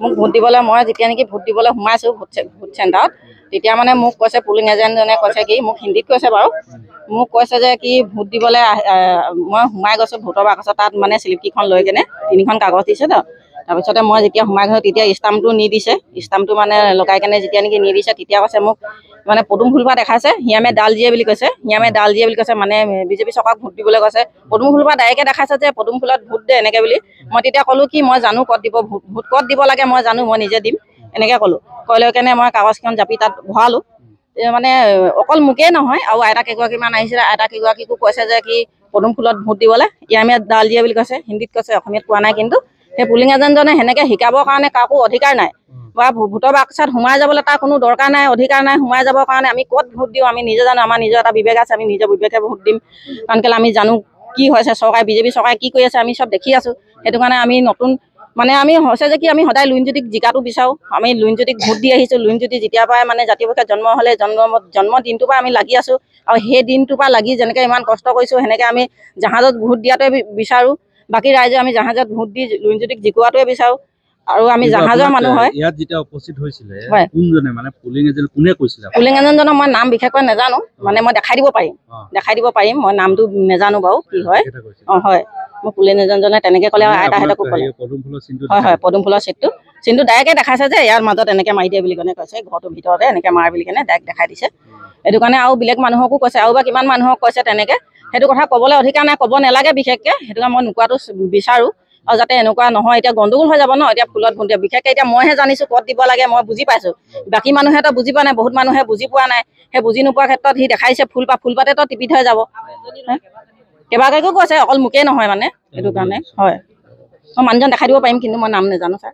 মোক ভোট দিবলৈ মই যেতিয়া নেকি ভোট দিবলৈ সোমাইছোঁ ভোট চেণ্টাৰত তেতিয়া মানে মোক কৈছে পুলিং এজেণ্টজনে কৈছে কি মোক হিন্দীত কৈছে বাৰু মোক কৈছে যে কি ভোট দিবলৈ মই সোমাই গৈছোঁ ভোটৰ বাকচত তাত মানে স্লিপকেইখন লৈ কেনে 3খন কাগজ দিছে তো তাৰপিছতে মই যেতিয়া সোমাই গৈছোঁ তেতিয়া ষ্টাম্পটো নি দিছে ষ্টাম্পটো মানে লগাই কেনে যেতিয়া নেকি নি দিছে তেতিয়া কৈছে মোক মানে পদুম ফুল পৰা দেখাইছে হিয়ামে ডাল দিয়ে বুলি কৈছে মানে বিজেপি চৰকাৰক ভোট দিবলৈ কৈছে পদুম ফুলৰ পৰা ডাইৰেক্টে দেখাইছে যে পদুম ফুলত ভোট দে এনেকৈ বুলি মই তেতিয়া ক'লোঁ কি মই জানো ক'ত দিব ভোট ক'ত দিব লাগে মই জানো মই নিজে দিম এনেকৈ ক'লোঁ কৈ লৈ কেনে মই কাগজখন জাপি তাত ভৰালোঁ মানে অকল মোকেই নহয় আৰু আইতা কেইগৰাকীমান আহিছিলে আইতা কেইগৰাকীকো কৈছে যে কি পদুম ফুলত ভোট দিবলৈ ইয়ামে ডাল দিয়ে বুলি কৈছে হিন্দীত কৈছে অসমীয়াত কোৱা নাই কিন্তু সেই পুলিং এজেণ্টজনে সেনেকৈ শিকাবৰ কাৰণে কাকো অধিকাৰ নাই বা ভোটৰ বাক্সাত সোমাই যাবলৈ তাৰ কোনো দৰকাৰ নাই অধিকাৰ নাই সোমাই যাবৰ কাৰণে আমি ক'ত ভোট দিওঁ আমি নিজে জানো আমাৰ নিজৰ এটা বিবেক আছে আমি নিজৰ বিবেকে ভোট দিম কাৰণ কেলৈ আমি জানো কি হৈছে চৰকাৰে বিজেপি চৰকাৰে কি কৰি আছে আমি চব দেখি আছোঁ সেইটো কাৰণে আমি নতুন মানে আমি হৈছে যে কি আমি সদায় লুইনজ্যোতিক জিকাটো বিচাৰোঁ আমি লুইনজ্যোতিক ভোট দি আহিছোঁ লুইনজ্যোতি যেতিয়াৰ পৰাই মানে জাতীয় পক্ষে জন্ম হ'লে জন্ম দিনটোৰ পৰা আমি লাগি আছোঁ আৰু সেই দিনটোৰ পৰা লাগি যেনেকৈ ইমান কষ্ট কৰিছোঁ সেনেকৈ আমি জাহাজত ভোট দিয়াটোৱে বিচাৰোঁ বাকী ৰাইজে আমি জাহাজত ভোট দি লুইনজ্যোতিক জিকোৱাটোৱে বিচাৰোঁ আৰু আমি জাহাজৰ মানুহ হয় ইয়াত যেতিয়া উপস্থিত হৈছিলে কোনজনে মানে পুলিং এজেণ্ট কোনে কৈছিলে পুলিং এজেণ্টজনৰ মই নাম বিশেষকৈ নাজানো মানে মই দেখাই দিব পাৰিম মই নামটো নাজানো বাৰু কি হয় হয় মই পুলিং এজেণ্টজনে তেনেকৈ ক'লে আৰু আইতাহঁতকো ক'লে হয় পদুম ফুলৰ চিনটো ডাইৰেক্টে দেখাইছে যে ইয়াৰ মাজত এনেকৈ মাৰি দিয়ে বুলি কেনে কৈছে ঘৰটোৰ ভিতৰতে এনেকৈ মাৰ বুলি কেনে ডাইৰেক্ট দেখাই দিছে সেইটো কাৰণে আৰু বেলেগ মানুহকো কৈছে আৰু বা কিমান মানুহক কৈছে তেনেকৈ সেইটো কথা ক'বলৈ অধিকাৰ নাই ক'ব নালাগে বিশেষকৈ সেইটো কাৰণে মই নোকোৱাটো বিচাৰোঁ আৰু যাতে এনেকুৱা নহয় এতিয়া গণ্ডগোল হৈ যাব ন এতিয়া ফুলত ভোট দিয়ে বিশেষকৈ এতিয়া মইহে জানিছোঁ ক'ত দিব লাগে মই বুজি পাইছোঁ বাকী মানুহেতো বুজি পোৱা নাই বহুত মানুহে বুজি পোৱা নাই সেই বুজি নোপোৱাৰ ক্ষেত্ৰত সি দেখাইছে ফুলপাতেতো টিপি থৈ যাব কেইবাগৰাকীও কৈছে অকল মোকেই নহয় মানে সেইটো কাৰণে হয় মই মানুহজন দেখাই দিব পাৰিম কিন্তু মই নাম নাজানো ছাৰ